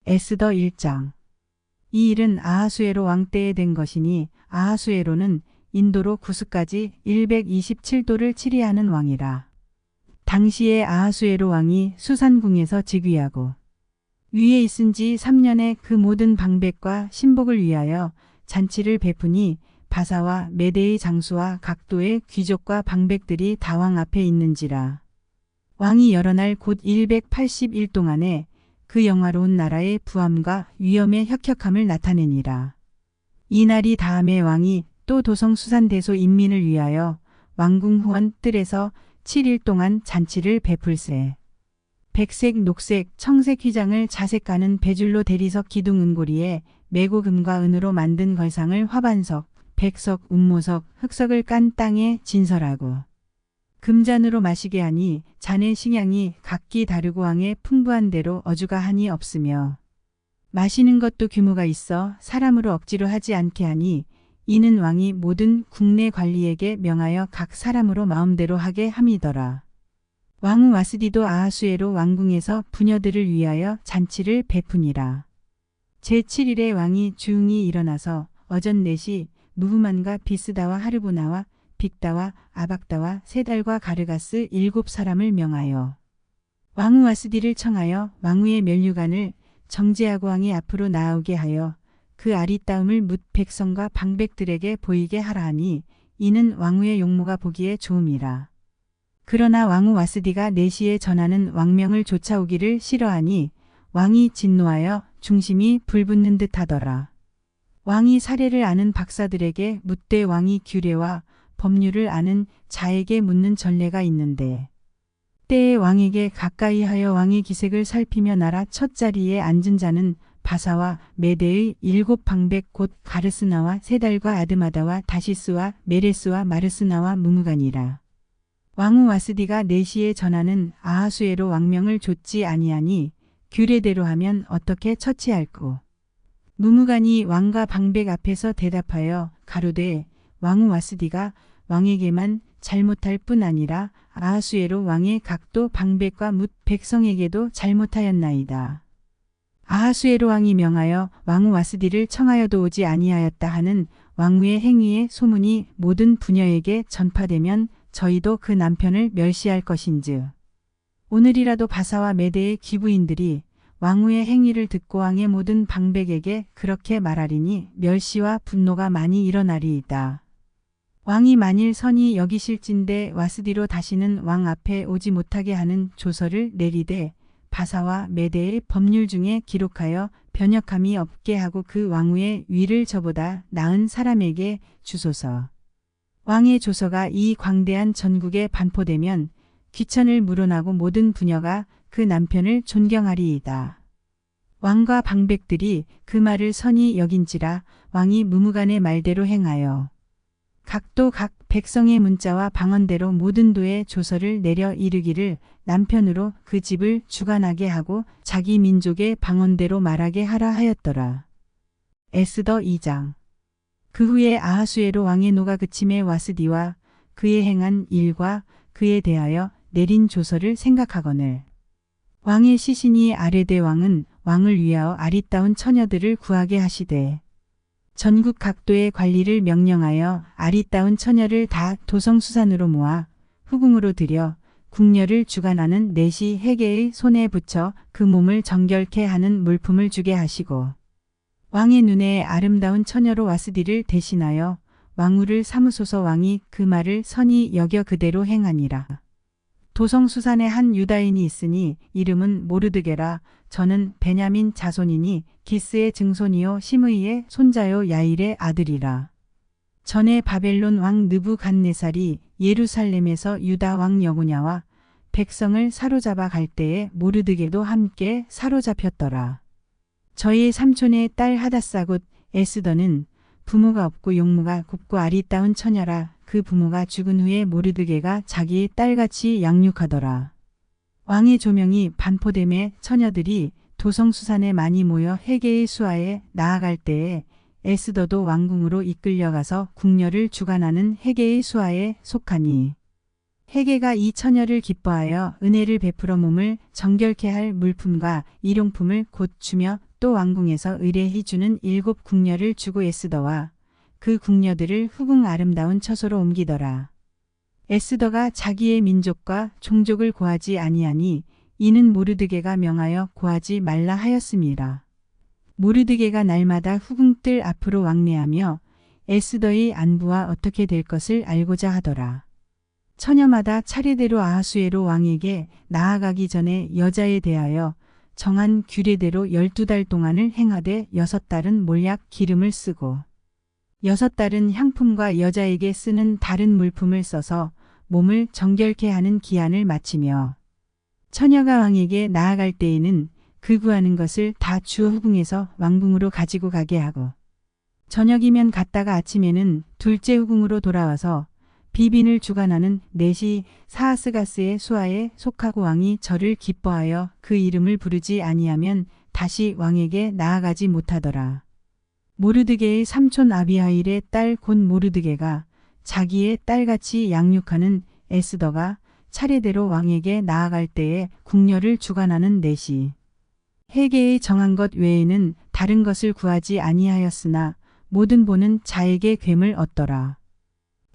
에스더 1장. 이 일은 아하수에로 왕 때에 된 것이니 아하수에로는 인도로 구스까지 127도를 치리하는 왕이라. 당시에 아하수에로 왕이 수산궁에서 즉위하고 위에 있은 지 3년에 그 모든 방백과 신복을 위하여 잔치를 베푸니 바사와 메대의 장수와 각도의 귀족과 방백들이 다 왕 앞에 있는지라. 왕이 여러 날 곧 180일 동안에 그 영화로운 나라의 부함과 위엄의 혁혁함을 나타내니라. 이 날이 다음에 왕이 또 도성수산대소 인민을 위하여 왕궁 후원 뜰에서 7일 동안 잔치를 베풀세. 백색, 녹색, 청색 휘장을 자색 가는 배줄로 대리석 기둥 은고리에 매고 금과 은으로 만든 걸상을 화반석, 백석, 운모석, 흑석을 깐 땅에 진설하고 금잔으로 마시게 하니 잔의 식양이 각기 다르고 왕의 풍부한 대로 어주가 한이 없으며 마시는 것도 규모가 있어 사람으로 억지로 하지 않게 하니 이는 왕이 모든 국내 관리에게 명하여 각 사람으로 마음대로 하게 함이더라. 왕후 와스디도 아하수에로 왕궁에서 부녀들을 위하여 잔치를 베푸니라. 제7일에 왕이 주웅이 일어나서 어전 넷이 무후만과 비스다와 하르보나와 빅다와 아박다와 세달과 가르가스 7사람을 명하여 왕후 와스디를 청하여 왕후의 면류관을 정제하고 왕이 앞으로 나오게 하여 그 아리따움을 뭇 백성과 방백들에게 보이게 하라 하니 이는 왕후의 용모가 보기에 좋음이라. 그러나 왕후 와스디가 내시에 전하는 왕명을 쫓아오기를 싫어하니 왕이 진노하여 중심이 불붙는 듯하더라. 왕이 사례를 아는 박사들에게 묻되 왕이 규례와 법률을 아는 자에게 묻는 전례가 있는데 때에 왕에게 가까이 하여 왕의 기색을 살피며 나라 첫 자리에 앉은 자는 바사와 메대의 7방백 곧 가르스나와 세달과 아드마다와 다시스와 메레스와 마르스나와 무무간이라. 왕후 와스디가 내시에 전하는 아하수에로 왕명을 좇지 아니하니 규례대로 하면 어떻게 처치할꼬. 무무간이 왕과 방백 앞에서 대답하여 가로되 왕후 와스디가 왕에게만 잘못할 뿐 아니라 아하수에로 왕의 각도 방백과 뭇 백성에게도 잘못하였나이다. 아하수에로 왕이 명하여 왕후 와스디를 청하여도 오지 아니하였다 하는 왕후의 행위의 소문이 모든 부녀에게 전파되면 저희도 그 남편을 멸시할 것인즉 오늘이라도 바사와 메대의 기부인들이 왕후의 행위를 듣고 왕의 모든 방백에게 그렇게 말하리니 멸시와 분노가 많이 일어나리이다. 왕이 만일 선이 여기실진대 와스디로 다시는 왕 앞에 오지 못하게 하는 조서를 내리되 바사와 메대의 법률 중에 기록하여 변역함이 없게 하고 그 왕후의 위를 저보다 나은 사람에게 주소서. 왕의 조서가 이 광대한 전국에 반포되면 귀천을 물어나고 모든 부녀가 그 남편을 존경하리이다. 왕과 방백들이 그 말을 선히 여긴지라 왕이 무무간의 말대로 행하여 각도 각 백성의 문자와 방언대로 모든 도에 조서를 내려 이르기를 남편으로 그 집을 주관하게 하고 자기 민족의 방언대로 말하게 하라 하였더라. 에스더 2장. 그 후에 아하수에로 왕의 노가 그침에 와스디와 그의 행한 일과 그에 대하여 내린 조서를 생각하거늘 왕의 시신이 아레데 왕은 왕을 위하여 아리따운 처녀들을 구하게 하시되 전국 각도의 관리를 명령하여 아리따운 처녀를 다 도성수산으로 모아 후궁으로 들여 궁녀를 주관하는 내시 해계의 손에 붙여 그 몸을 정결케 하는 물품을 주게 하시고 왕의 눈에 아름다운 처녀로 와스디를 대신하여 왕후를 삼으소서. 왕이 그 말을 선히 여겨 그대로 행하니라. 도성수산에 한 유다인이 있으니 이름은 모르드게라. 저는 베냐민 자손이니 기스의 증손이요 시므이의 손자요 야일의 아들이라. 전에 바벨론 왕 느부갓네살이 예루살렘에서 유다 왕 여고냐와 백성을 사로잡아 갈 때에 모르드게도 함께 사로잡혔더라. 저희 삼촌의 딸 하다사 곧 에스더는 부모가 없고 용모가 곱고 아리따운 처녀라. 그 부모가 죽은 후에 모르드게가 자기의 딸같이 양육하더라. 왕의 조명이 반포됨에 처녀들이 도성수산에 많이 모여 해계의 수하에 나아갈 때에 에스더도 왕궁으로 이끌려가서 궁녀를 주관하는 해계의 수하에 속하니 해계가 이 처녀를 기뻐하여 은혜를 베풀어 몸을 정결케 할 물품과 일용품을 곧 주며 각도 왕궁에서 의뢰해 주는 7 궁녀를 주고 에스더와 그 궁녀들을 후궁 아름다운 처소로 옮기더라. 에스더가 자기의 민족과 종족을 고하지 아니하니 이는 모르드게가 명하여 고하지 말라 하였음이라. 모르드게가 날마다 후궁들 앞으로 왕래하며 에스더의 안부와 어떻게 될 것을 알고자 하더라. 처녀마다 차례대로 아하수에로 왕에게 나아가기 전에 여자에 대하여 정한 규례대로 12달 동안을 행하되 6달은 몰약 기름을 쓰고 6달은 향품과 여자에게 쓰는 다른 물품을 써서 몸을 정결케 하는 기한을 마치며 처녀가 왕에게 나아갈 때에는 그 구하는 것을 다 주 후궁에서 왕궁으로 가지고 가게 하고 저녁이면 갔다가 아침에는 둘째 후궁으로 돌아와서 비빈을 주관하는 넷이 사하스가스의 수하에 속하고 왕이 저를 기뻐하여 그 이름을 부르지 아니하면 다시 왕에게 나아가지 못하더라. 모르드게의 삼촌 아비하일의 딸 곧 모르드게가 자기의 딸같이 양육하는 에스더가 차례대로 왕에게 나아갈 때에 궁녀를 주관하는 넷이 해계의 정한 것 외에는 다른 것을 구하지 아니하였으나 모든 보는 자에게 괸을 얻더라.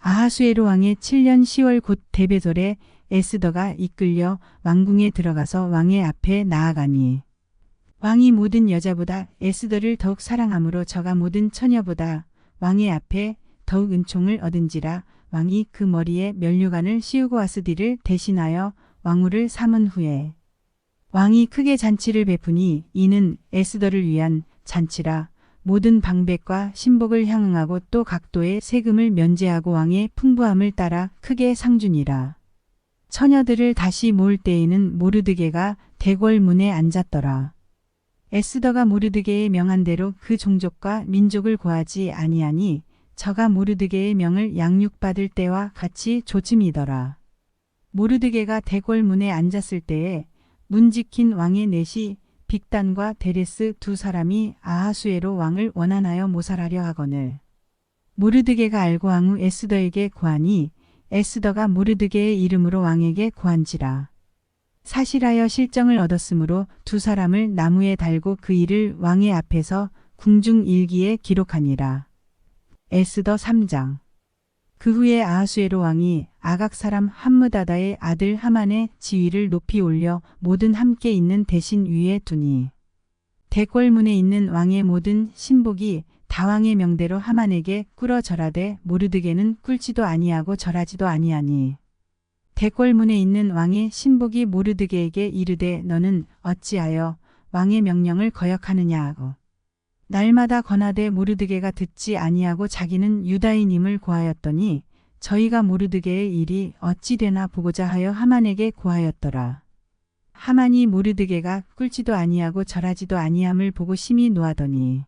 아하수에로 왕의 7년 10월 곧 데베솔에 에스더가 이끌려 왕궁에 들어가서 왕의 앞에 나아가니 왕이 모든 여자보다 에스더를 더욱 사랑하므로 저가 모든 처녀보다 왕의 앞에 더욱 은총을 얻은지라. 왕이 그 머리에 면류관을 씌우고 와스디를 대신하여 왕후를 삼은 후에 왕이 크게 잔치를 베푸니 이는 에스더를 위한 잔치라. 모든 방백과 신복을 향응하고 또 각도의 세금을 면제하고 왕의 풍부함을 따라 크게 상주니라. 처녀들을 다시 모을 때에는 모르드게가 대궐문에 앉았더라. 에스더가 모르드게의 명한 대로 그 종족과 민족을 고하지 아니하니 저가 모르드게의 명을 양육받을 때와 같이 조짐이더라. 모르드게가 대궐문에 앉았을 때에 문 지킨 왕의 넷이 빅단과 데레스 두 사람이 아하수에로 왕을 원한하여 모살하려 하거늘 모르드게가 알고 왕후 에스더에게 고하니 에스더가 모르드게의 이름으로 왕에게 고한지라. 사실하여 실정을 얻었으므로 두 사람을 나무에 달고 그 일을 왕의 앞에서 궁중 일기에 기록하니라. 에스더 3장. 그 후에 아하수에로 왕이 아각 사람 함므다다의 아들 하만의 지위를 높이 올려 모든 함께 있는 대신 위에 두니 대궐문에 있는 왕의 모든 신복이 다왕의 명대로 하만에게 꿇어 절하되 모르드게는 꿇지도 아니하고 절하지도 아니하니 대궐문에 있는 왕의 신복이 모르드게에게 이르되 너는 어찌하여 왕의 명령을 거역하느냐 하고 날마다 권하되 모르드게가 듣지 아니하고 자기는 유다인임을 고하였더니 저희가 모르드게의 일이 어찌 되나 보고자 하여 하만에게 고하였더라. 하만이 모르드게가 꿇지도 아니하고 절하지도 아니함을 보고 심히 노하더니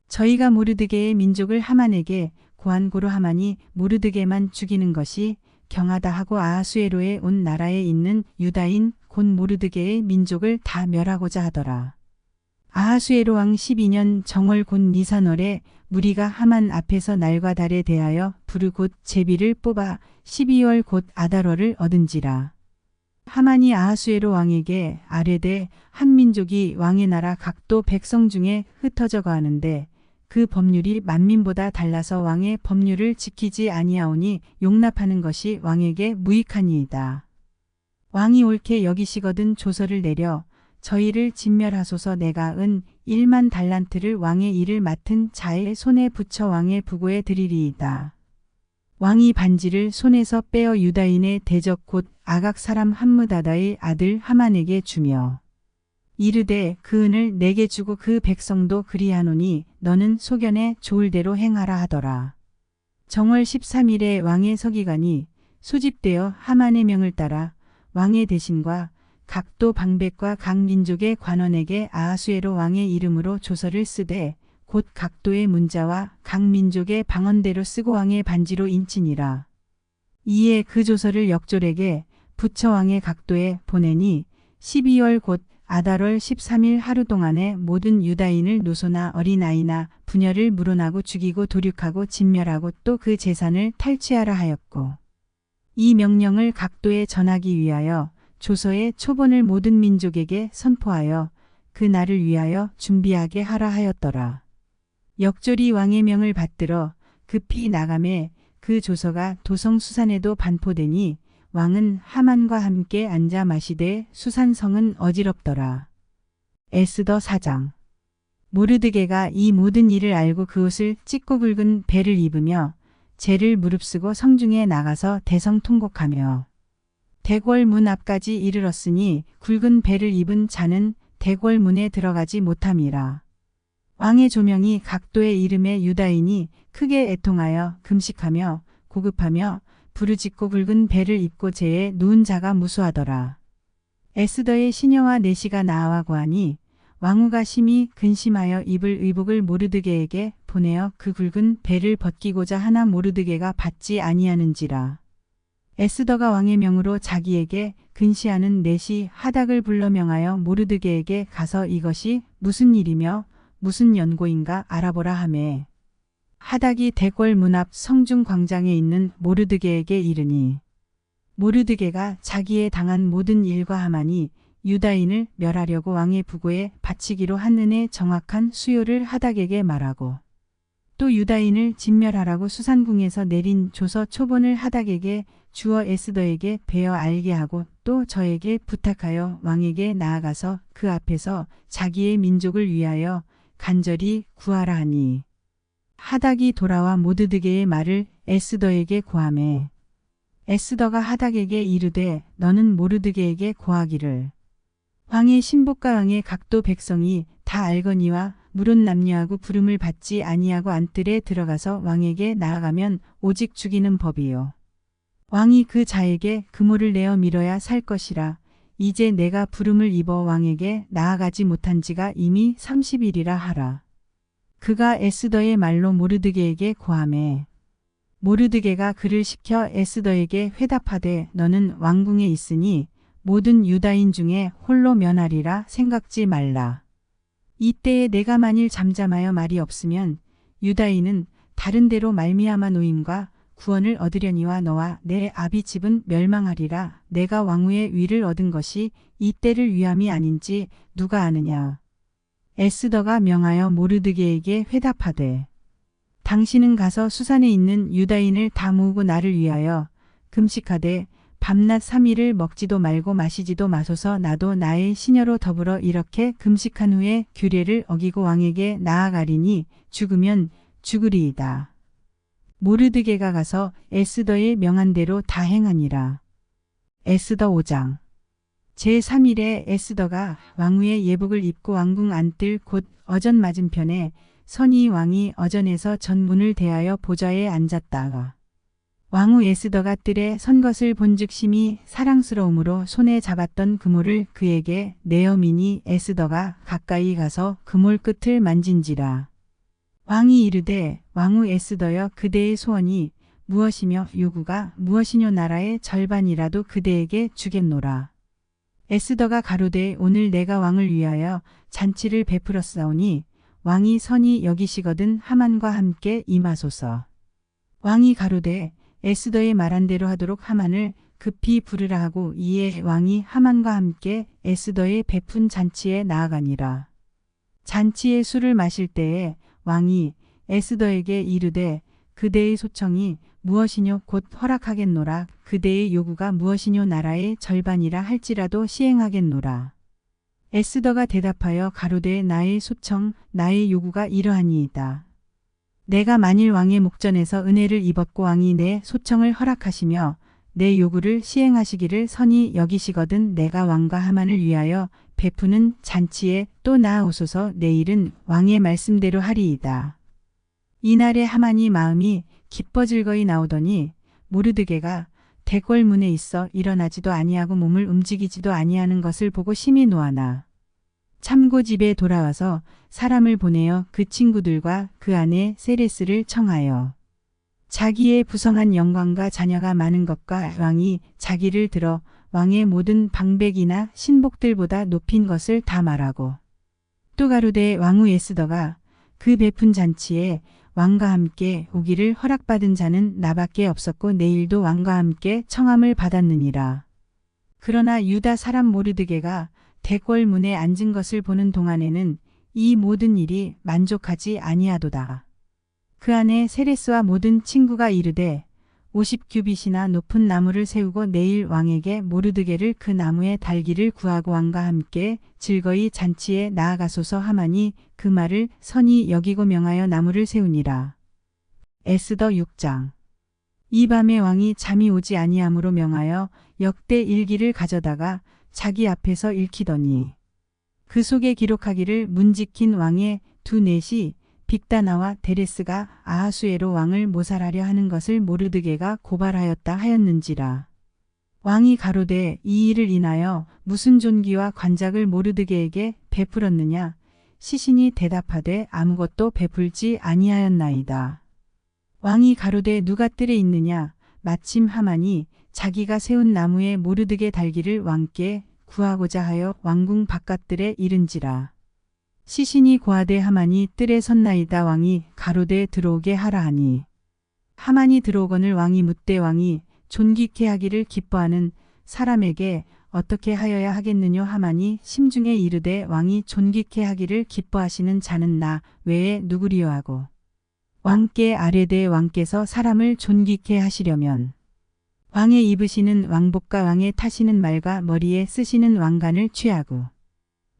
저희가 모르드게의 민족을 하만에게 고한 고로 하만이 모르드게만 죽이는 것이 경하다 하고 아하수에로에 온 나라에 있는 유다인 곧 모르드게의 민족을 다 멸하고자 하더라. 아하수에로 왕 12년 정월 곧 니산월에 무리가 하만 앞에서 날과 달에 대하여 부르 곧 제비를 뽑아 12월 곧 아달월을 얻은지라. 하만이 아하수에로 왕에게 아뢰되 한 민족이 왕의 나라 각도 백성 중에 흩어져 가는데 그 법률이 만민보다 달라서 왕의 법률을 지키지 아니하오니 용납하는 것이 왕에게 무익하니이다. 왕이 옳게 여기시거든 조서를 내려 저희를 진멸하소서. 내가 은 1만 달란트를 왕의 일을 맡은 자의 손에 붙여 왕의 부고에 드리리이다. 왕이 반지를 손에서 빼어 유다인의 대적 곧 아각 사람 함므다다의 아들 하만에게 주며 이르되 그 은을 내게 주고 그 백성도 그리하노니 너는 소견에 좋을 대로 행하라 하더라. 정월 13일에 왕의 서기관이 소집되어 하만의 명을 따라 왕의 대신과 각도 방백과 각 민족의 관원에게 아하수에로 왕의 이름으로 조서를 쓰되 곧 각도의 문자와 각 민족의 방언대로 쓰고 왕의 반지로 인치니라. 이에 그 조서를 역졸에게 부처 왕의 각도에 보내니 12월 곧 아달월 13일 하루 동안에 모든 유다인을 노소나 어린아이나 부녀를 물어나고 죽이고 도륙하고 진멸하고 또 그 재산을 탈취하라 하였고 이 명령을 각도에 전하기 위하여 조서의 초본을 모든 민족에게 선포하여 그 날을 위하여 준비하게 하라 하였더라. 역졸이 왕의 명을 받들어 급히 나가매 그 조서가 도성 수산에도 반포되니 왕은 하만과 함께 앉아 마시되 수산성은 어지럽더라. 에스더 4장. 모르드게가 이 모든 일을 알고 그 옷을 찢고 굵은 배를 입으며 제를 무릅쓰고 성중에 나가서 대성 통곡하며 대궐 문 앞까지 이르렀으니 굵은 배를 입은 자는 대궐 문에 들어가지 못함이라. 왕의 조명이 각도에 이름에 유다인이 크게 애통하여 금식하며 고급하며 부르짖고 굵은 배를 입고 제에 누운 자가 무수하더라. 에스더의 시녀와 내시가 나와 고하니 왕후가 심히 근심하여 입을 의복을 모르드게에게 보내어 그 굵은 배를 벗기고자 하나 모르드게가 받지 아니하는지라. 에스더가 왕의 명으로 자기에게 근시하는 내시 하닥을 불러 명하여 모르드게에게 가서 이것이 무슨 일이며 무슨 연고인가 알아보라 하매 하닥이 대궐 문 앞 성중 광장에 있는 모르드게에게 이르니 모르드게가 자기의 당한 모든 일과 하마니 유다인을 멸하려고 왕의 부고에 바치기로 한 은의 정확한 수요를 하닥에게 말하고 또 유다인을 진멸하라고 수산궁에서 내린 조서 초본을 하닥에게 주어 에스더에게 베어 알게 하고 또 저에게 부탁하여 왕에게 나아가서 그 앞에서 자기의 민족을 위하여 간절히 구하라 하니 하닥이 돌아와 모르드게의 말을 에스더에게 고하매 에스더가 하닥에게 이르되 너는 모르드게에게 고하기를 왕의 신복과 왕의 각도 백성이 다 알거니와 물은 남녀하고 부름을 받지 아니하고 안뜰에 들어가서 왕에게 나아가면 오직 죽이는 법이요. 왕이 그 자에게 그모를 내어 밀어야 살 것이라. 이제 내가 부름을 입어 왕에게 나아가지 못한 지가 이미 30일이라 하라. 그가 에스더의 말로 모르드게에게 고하매 모르드게가 그를 시켜 에스더에게 회답하되 너는 왕궁에 있으니 모든 유다인 중에 홀로 면하리라 생각지 말라. 이때에 내가 만일 잠잠하여 말이 없으면 유다인은 다른 데로 말미암아 노임과 구원을 얻으려니와 너와 내 아비 집은 멸망하리라. 내가 왕후의 위를 얻은 것이 이때를 위함이 아닌지 누가 아느냐. 에스더가 명하여 모르드게에게 회답하되 당신은 가서 수산에 있는 유다인을 다 모으고 나를 위하여 금식하되 밤낮 3일을 먹지도 말고 마시지도 마소서. 나도 나의 시녀로 더불어 이렇게 금식한 후에 규례를 어기고 왕에게 나아가리니 죽으면 죽으리이다. 모르드게가 가서 에스더의 명한 대로 다 행하니라. 에스더 5장. 제3일에 에스더가 왕후의 예복을 입고 왕궁 안뜰 곧 어전 맞은편에 선이 왕이 어전에서 전문을 대하여 보좌에 앉았다가 왕후 에스더가 뜰에 선 것을 본즉 심히 사랑스러움으로 손에 잡았던 그모를 그에게 내어 미니 에스더가 가까이 가서 그몰 끝을 만진지라. 왕이 이르되 왕후 에스더여 그대의 소원이 무엇이며 요구가 무엇이뇨. 나라의 절반이라도 그대에게 주겠노라. 에스더가 가로되 오늘 내가 왕을 위하여 잔치를 베풀었사오니 왕이 선히 여기시거든 하만과 함께 임하소서. 왕이 가로되 에스더의 말한 대로 하도록 하만을 급히 부르라 하고 이에 왕이 하만과 함께 에스더의 베푼 잔치에 나아가니라. 잔치의 술을 마실 때에 왕이 에스더에게 이르되 그대의 소청이 무엇이뇨 곧 허락하겠노라. 그대의 요구가 무엇이뇨 나라의 절반이라 할지라도 시행하겠노라. 에스더가 대답하여 가로되 나의 소청 나의 요구가 이러하니이다. 내가 만일 왕의 목전에서 은혜를 입었고 왕이 내 소청을 허락하시며 내 요구를 시행하시기를 선히 여기시거든 내가 왕과 하만을 위하여 베푸는 잔치에 또 나아오소서. 내일은 왕의 말씀대로 하리이다. 이날에 하만이 마음이 기뻐 즐거이 나오더니 모르드게가 대궐 문에 있어 일어나지도 아니하고 몸을 움직이지도 아니하는 것을 보고 심히 노하나 참고 집에 돌아와서 사람을 보내어 그 친구들과 그 아내 세레스를 청하여 자기의 부성한 영광과 자녀가 많은 것과 왕이 자기를 들어 왕의 모든 방백이나 신복들보다 높인 것을 다 말하고 또 가로되 왕후 에스더가 그 베푼 잔치에 왕과 함께 오기를 허락받은 자는 나밖에 없었고 내일도 왕과 함께 청함을 받았느니라. 그러나 유다 사람 모르드게가 대궐문에 앉은 것을 보는 동안에는 이 모든 일이 만족하지 아니하도다. 그 안에 세레스와 모든 친구가 이르되 50규빗이나 높은 나무를 세우고 내일 왕에게 모르드게를 그 나무에 달기를 구하고 왕과 함께 즐거이 잔치에 나아가소서 하마니 그 말을 선히 여기고 명하여 나무를 세우니라. 에스더 6장. 이 밤에 왕이 잠이 오지 아니함으로 명하여 역대 일기를 가져다가 자기 앞에서 읽히더니 그 속에 기록하기를 문지킨 왕의 두 넷이 빅다나와 데레스가 아하수에로 왕을 모살하려 하는 것을 모르드게가 고발하였다 하였는지라. 왕이 가로되 이 일을 인하여 무슨 존귀와 관작을 모르드게에게 베풀었느냐. 시신이 대답하되 아무것도 베풀지 아니하였나이다. 왕이 가로되 누가 뜰에 있느냐. 마침 하만이 자기가 세운 나무에 모르드게 달기를 왕께 구하고자 하여 왕궁 바깥들에 이른지라. 시신이 고하되 하만이 뜰에 섰나이다. 왕이 가로되 들어오게 하라 하니 하만이 들어오거늘 왕이 묻되 왕이 존귀케 하기를 기뻐하는 사람에게 어떻게 하여야 하겠느뇨. 하만이 심중에 이르되 왕이 존귀케 하기를 기뻐하시는 자는 나 외에 누구리요 하고 왕께 아뢰되 왕께서 사람을 존귀케 하시려면 왕의 입으시는 왕복과 왕의 타시는 말과 머리에 쓰시는 왕관을 취하고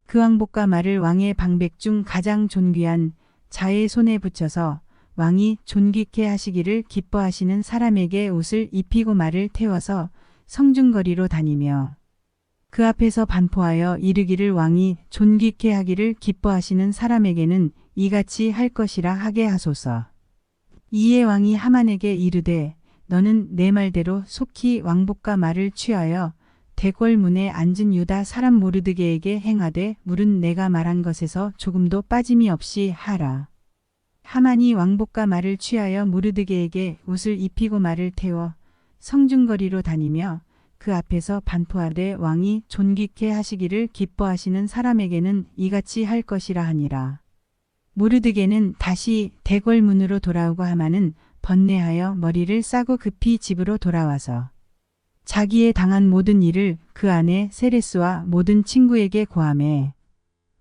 그 왕복과 말을 왕의 방백 중 가장 존귀한 자의 손에 붙여서 왕이 존귀케 하시기를 기뻐하시는 사람에게 옷을 입히고 말을 태워서 성중거리로 다니며 그 앞에서 반포하여 이르기를 왕이 존귀케 하기를 기뻐하시는 사람에게는 이같이 할 것이라 하게 하소서. 이에 왕이 하만에게 이르되 너는 내 말대로 속히 왕복과 말을 취하여 대궐문에 앉은 유다 사람 모르드게에게 행하되 물은 내가 말한 것에서 조금도 빠짐이 없이 하라. 하만이 왕복과 말을 취하여 모르드게에게 옷을 입히고 말을 태워 성중거리로 다니며 그 앞에서 반포하되 왕이 존귀케 하시기를 기뻐하시는 사람에게는 이같이 할 것이라 하니라. 모르드게는 다시 대궐문으로 돌아오고 하만은 번뇌하여 머리를 싸고 급히 집으로 돌아와서 자기의 당한 모든 일을 그 아내 세레스와 모든 친구에게 고하매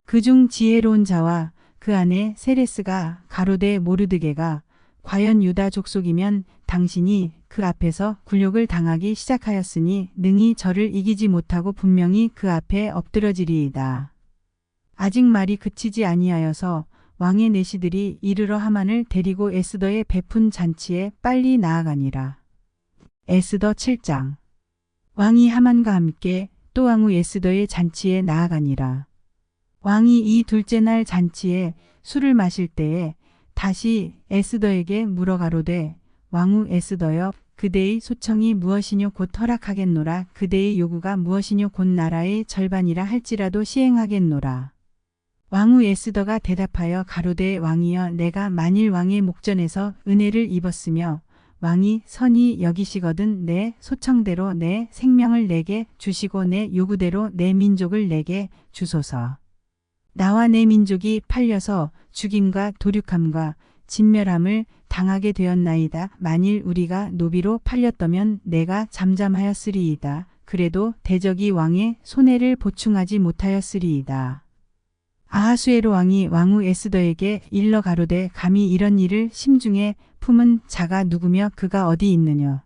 그중 지혜로운 자와 그 아내 세레스가 가로되 모르드게가 과연 유다 족속이면 당신이 그 앞에서 굴욕을 당하기 시작하였으니 능히 저를 이기지 못하고 분명히 그 앞에 엎드러지리이다. 아직 말이 그치지 아니하여서 왕의 내시들이 이르러 하만을 데리고 에스더의 베푼 잔치에 빨리 나아가니라. 에스더 7장. 왕이 하만과 함께 또 왕후 에스더의 잔치에 나아가니라. 왕이 이 둘째 날 잔치에 술을 마실 때에 다시 에스더에게 물어 가로되 왕후 에스더여 그대의 소청이 무엇이뇨 곧 허락하겠노라. 그대의 요구가 무엇이뇨 곧 나라의 절반이라 할지라도 시행하겠노라. 왕후 에스더가 대답하여 가로되 왕이여 내가 만일 왕의 목전에서 은혜를 입었으며 왕이 선히 여기시거든 내 소청대로 내 생명을 내게 주시고 내 요구대로 내 민족을 내게 주소서. 나와 내 민족이 팔려서 죽임과 도륙함과 진멸함을 당하게 되었나이다. 만일 우리가 노비로 팔렸다면 내가 잠잠하였으리이다. 그래도 대적이 왕의 손해를 보충하지 못하였으리이다. 아하수에로 왕이 왕후 에스더에게 일러 가로되 감히 이런 일을 심중에 품은 자가 누구며 그가 어디 있느냐.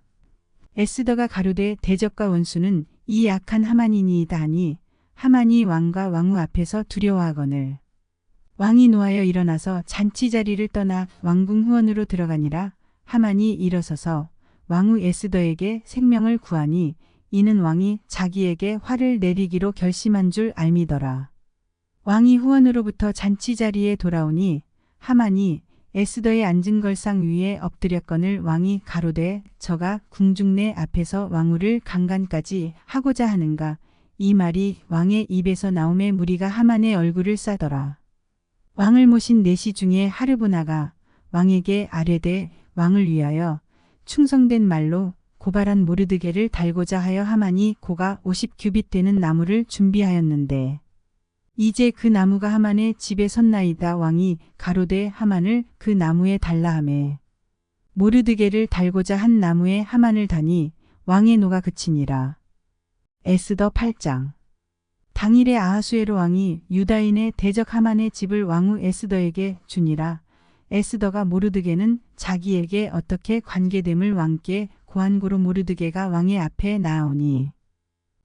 에스더가 가로되 대적과 원수는 이 약한 하만이니이다 하니 하만이 왕과 왕후 앞에서 두려워하거늘 왕이 노하여 일어나서 잔치 자리를 떠나 왕궁 후원으로 들어가니라. 하만이 일어서서 왕후 에스더에게 생명을 구하니 이는 왕이 자기에게 화를 내리기로 결심한 줄 알미더라. 왕이 후원으로부터 잔치 자리에 돌아오니 하만이 에스더의 앉은 걸상 위에 엎드렸거늘 왕이 가로되 저가 궁중내 앞에서 왕후를 강간까지 하고자 하는가. 이 말이 왕의 입에서 나오매 무리가 하만의 얼굴을 싸더라. 왕을 모신 내시 중에 하르보나가 왕에게 아뢰되 왕을 위하여 충성된 말로 고발한 모르드게를 달고자 하여 하만이 고가 50규빗 되는 나무를 준비하였는데 이제 그 나무가 하만의 집에 섰나이다. 왕이 가로되 하만을 그 나무에 달라 하매 모르드게를 달고자 한 나무에 하만을 다니 왕의 노가 그치니라. 에스더 8장. 당일에 아하수에로 왕이 유다인의 대적 하만의 집을 왕후 에스더에게 주니라. 에스더가 모르드게는 자기에게 어떻게 관계됨을 왕께 고한고로 모르드게가 왕의 앞에 나아오니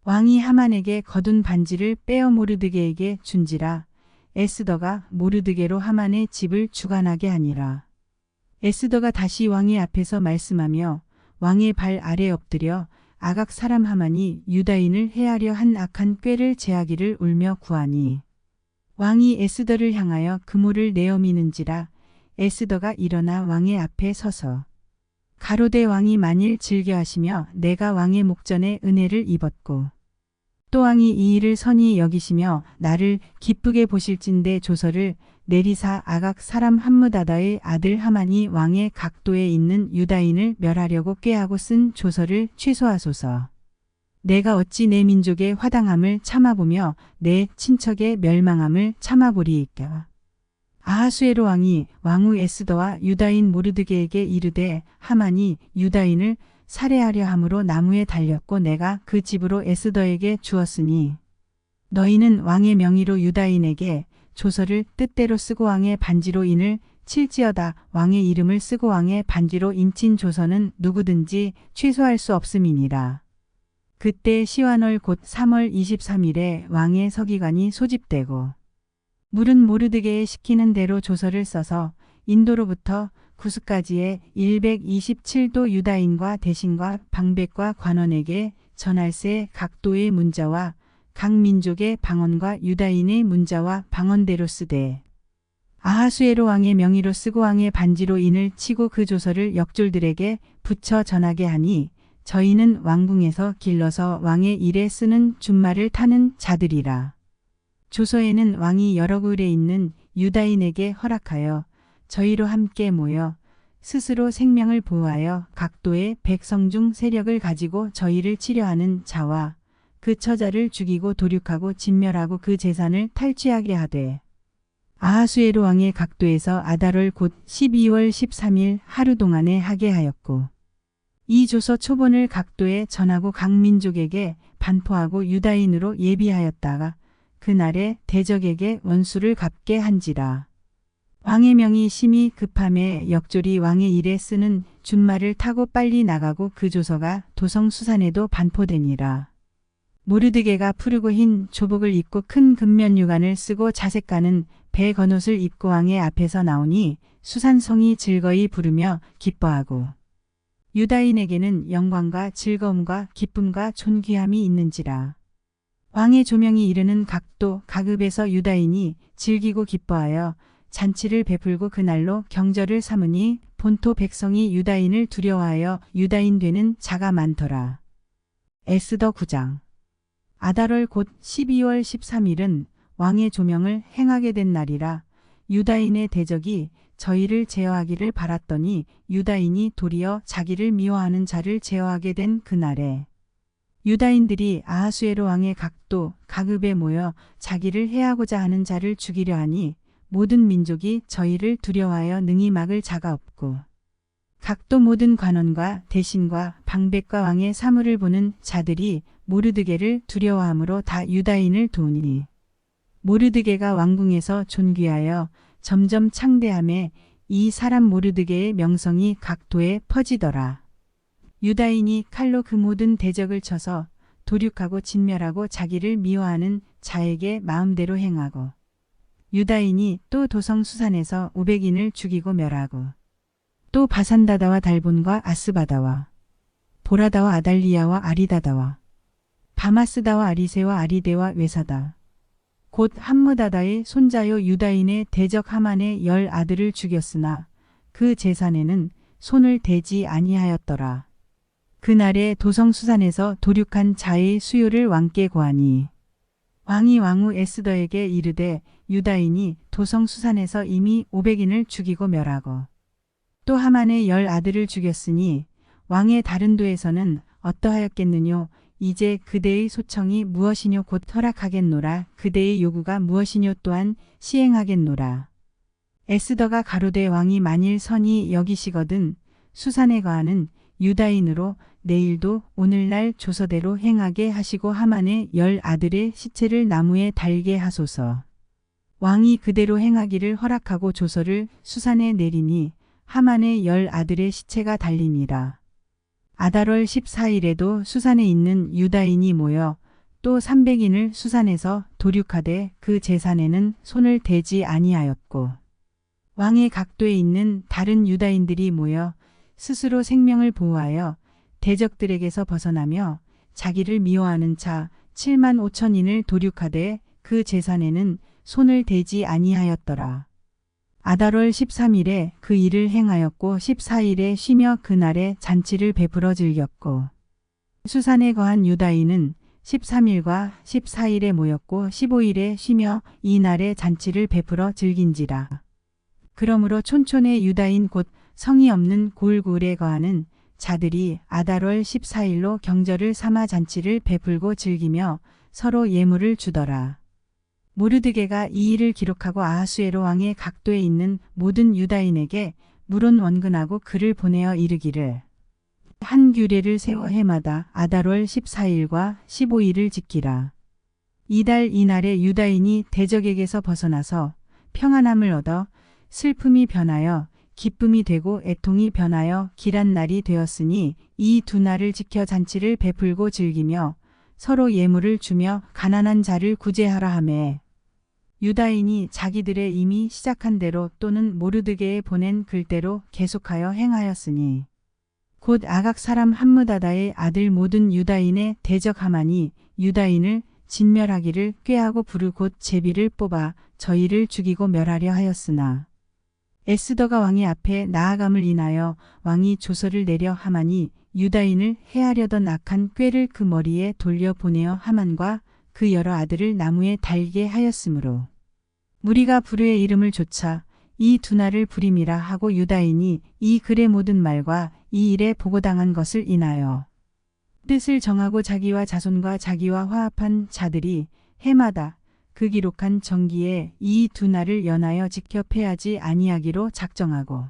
왕이 하만에게 거둔 반지를 빼어 모르드게에게 준지라. 에스더가 모르드게로 하만의 집을 주관하게 하니라. 에스더가 다시 왕의 앞에서 말씀하며 왕의 발 아래 엎드려 아각 사람 하만이 유다인을 해하려 한 악한 꾀를 제하기를 울며 구하니 왕이 에스더를 향하여 그물을 내어 미는지라. 에스더가 일어나 왕의 앞에 서서 가로되 왕이 만일 즐겨하시며 내가 왕의 목전에 은혜를 입었고 또 왕이 이 일을 선히 여기시며 나를 기쁘게 보실진대 조서를 내리사 아각 사람 함므다다의 아들 하만이 왕의 각도에 있는 유다인을 멸하려고 꾀하고 쓴 조서를 취소하소서. 내가 어찌 내 민족의 화당함을 참아보며 내 친척의 멸망함을 참아보리이까. 아하수에로 왕이 왕후 에스더와 유다인 모르드게에게 이르되 하만이 유다인을 살해하려 함으로 나무에 달렸고 내가 그 집으로 에스더에게 주었으니 너희는 왕의 명의로 유다인에게 조서를 뜻대로 쓰고 왕의 반지로 인을 칠지어다. 왕의 이름을 쓰고 왕의 반지로 인친 조서는 누구든지 취소할 수 없음이니라. 그때 시완월 곧 3월 23일에 왕의 서기관이 소집되고 물은 모르드게의 시키는 대로 조서를 써서 인도로부터 구스까지의 127도 유다인과 대신과 방백과 관원에게 전할세 각도의 문자와 각 민족의 방언과 유다인의 문자와 방언대로 쓰되 아하수에로 왕의 명의로 쓰고 왕의 반지로 인을 치고 그 조서를 역졸들에게 붙여 전하게 하니 저희는 왕궁에서 길러서 왕의 일에 쓰는 준말을 타는 자들이라. 조서에는 왕이 여러 굴에 있는 유다인에게 허락하여 저희로 함께 모여 스스로 생명을 보호하여 각도의 백성 중 세력을 가지고 저희를 치려하는 자와 그 처자를 죽이고 도륙하고 진멸하고 그 재산을 탈취하게 하되 아하수에로 왕의 각도에서 아달월 곧 12월 13일 하루 동안에 하게 하였고 이 조서 초본을 각도에 전하고 각 민족에게 반포하고 유다인으로 예비하였다가 그날에 대적에게 원수를 갚게 한지라. 왕의 명이 심히 급함에 역졸이 왕의 일에 쓰는 준말을 타고 빨리 나가고 그 조서가 도성수산에도 반포되니라. 모르드게가 푸르고 흰 조복을 입고 큰 금면 유관을 쓰고 자색가는 배 건옷을 입고 왕의 앞에서 나오니 수산성이 즐거이 부르며 기뻐하고 유다인에게는 영광과 즐거움과 기쁨과 존귀함이 있는지라. 왕의 조명이 이르는 각도 가급에서 유다인이 즐기고 기뻐하여 잔치를 베풀고 그날로 경절을 삼으니 본토 백성이 유다인을 두려워하여 유다인 되는 자가 많더라. 에스더 9장. 아달월 곧 12월 13일은 왕의 조명을 행하게 된 날이라. 유다인의 대적이 저희를 제어하기를 바랐더니 유다인이 도리어 자기를 미워하는 자를 제어하게 된 그날에 유다인들이 아하수에로 왕의 각도 가급에 모여 자기를 해하고자 하는 자를 죽이려 하니 모든 민족이 저희를 두려워하여 능히 막을 자가 없고 각도 모든 관원과 대신과 방백과 왕의 사물을 보는 자들이 모르드게를 두려워함으로 다 유다인을 도우니 모르드게가 왕궁에서 존귀하여 점점 창대함에 이 사람 모르드게의 명성이 각도에 퍼지더라. 유다인이 칼로 그 모든 대적을 쳐서 도륙하고 진멸하고 자기를 미워하는 자에게 마음대로 행하고 유다인이 또 도성수산에서 500인을 죽이고 멸하고 또 바산다다와 달본과 아스바다와 보라다와 아달리아와 아리다다와 바마스다와 아리세와 아리데와 외사다 곧 함므다다의 손자요 유다인의 대적 하만의 10 아들을 죽였으나 그 재산에는 손을 대지 아니하였더라. 그날에 도성수산에서 도륙한 자의 수요를 왕께 고하니 왕이 왕후 에스더에게 이르되 유다인이 도성수산에서 이미 500인을 죽이고 멸하고 또 하만의 10 아들을 죽였으니 왕의 다른 도에서는 어떠하였겠느뇨. 이제 그대의 소청이 무엇이뇨 곧 허락하겠노라. 그대의 요구가 무엇이뇨 또한 시행하겠노라. 에스더가 가로되 왕이 만일 선히 여기시거든 수산에 거하는 유다인으로 내일도 오늘날 조서대로 행하게 하시고 하만의 10 아들의 시체를 나무에 달게 하소서. 왕이 그대로 행하기를 허락하고 조서를 수산에 내리니 하만의 10 아들의 시체가 달리니라. 아달월 14일에도 수산에 있는 유다인이 모여 또 300인을 수산에서 도륙하되 그 제산에는 손을 대지 아니하였고 왕의 각도에 있는 다른 유다인들이 모여 스스로 생명을 보호하여 대적들에게서 벗어나며 자기를 미워하는 자 7만 5천인을 도륙하되 그 제산에는 손을 대지 아니하였더라. 아달월 13일에 그 일을 행하였고 14일에 쉬며 그날에 잔치를 베풀어 즐겼고 수산에 거한 유다인은 13일과 14일에 모였고 15일에 쉬며 이날에 잔치를 베풀어 즐긴지라. 그러므로 촌촌의 유다인 곧 성이 없는 고을고을에 거하는 자들이 아달월 14일로 경절을 삼아 잔치를 베풀고 즐기며 서로 예물을 주더라. 모르드게가 이 일을 기록하고 아하수에로 왕의 각도에 있는 모든 유다인에게 물론 원근하고 글을 보내어 이르기를 한 규례를 세워 해마다 아달월 14일과 15일을 지키라. 이달 이날에 유다인이 대적에게서 벗어나서 평안함을 얻어 슬픔이 변하여 기쁨이 되고 애통이 변하여 길한 날이 되었으니 이 두 날을 지켜 잔치를 베풀고 즐기며 서로 예물을 주며 가난한 자를 구제하라 하매 유다인이 자기들의 이미 시작한 대로 또는 모르드게에 보낸 글대로 계속하여 행하였으니 곧 아각 사람 함므다다의 아들 모든 유다인의 대적 하만이 유다인을 진멸하기를 꾀하고 부르 곧 제비를 뽑아 저희를 죽이고 멸하려 하였으나 에스더가 왕의 앞에 나아감을 인하여 왕이 조서를 내려 하만이 유다인을 해하려던 악한 꾀를 그 머리에 돌려 보내어 하만과 그 여러 아들을 나무에 달게 하였으므로 무리가 부르의 이름을 조차 이 두 날을 부림이라 하고 유다인이 이 글의 모든 말과 이 일에 보고당한 것을 인하여 뜻을 정하고 자기와 자손과 자기와 화합한 자들이 해마다 그 기록한 정기에 이 두 날을 연하여 지켜 패하지 아니하기로 작정하고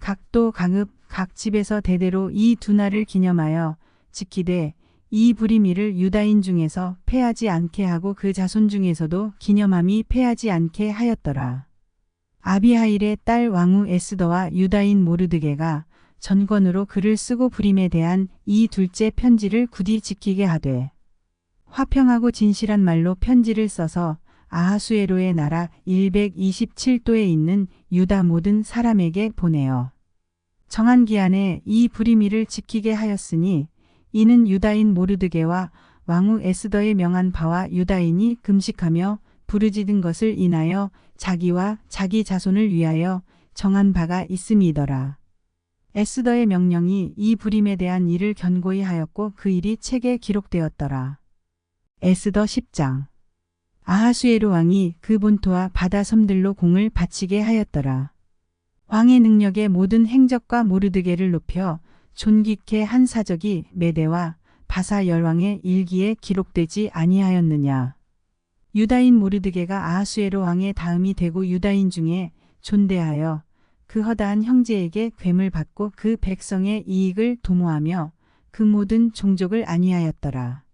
각도 강읍 각 집에서 대대로 이 두 날을 기념하여 지키되 이 부림이를 유다인 중에서 패하지 않게 하고 그 자손 중에서도 기념함이 패하지 않게 하였더라. 아비하일의 딸 왕후 에스더와 유다인 모르드게가 전권으로 글을 쓰고 부림에 대한 이 둘째 편지를 굳이 지키게 하되 화평하고 진실한 말로 편지를 써서 아하수에로의 나라 127도에 있는 유다 모든 사람에게 보내어 정한 기한에 이 부림이를 지키게 하였으니 이는 유다인 모르드게와 왕후 에스더의 명한 바와 유다인이 금식하며 부르짖은 것을 인하여 자기와 자기 자손을 위하여 정한 바가 있음이더라. 에스더의 명령이 이 부림에 대한 일을 견고히 하였고 그 일이 책에 기록되었더라. 에스더 10장. 아하수에로 왕이 그 본토와 바다 섬들로 공을 바치게 하였더라. 왕의 능력의 모든 행적과 모르드게를 높여 존귀케 한 사적이 메대와 바사 열왕의 일기에 기록되지 아니하였느냐. 유다인 모르드게가 아하수에로 왕의 다음이 되고 유다인 중에 존대하여 그 허다한 형제에게 괴물 받고 그 백성의 이익을 도모하며 그 모든 종족을 안위하였더라.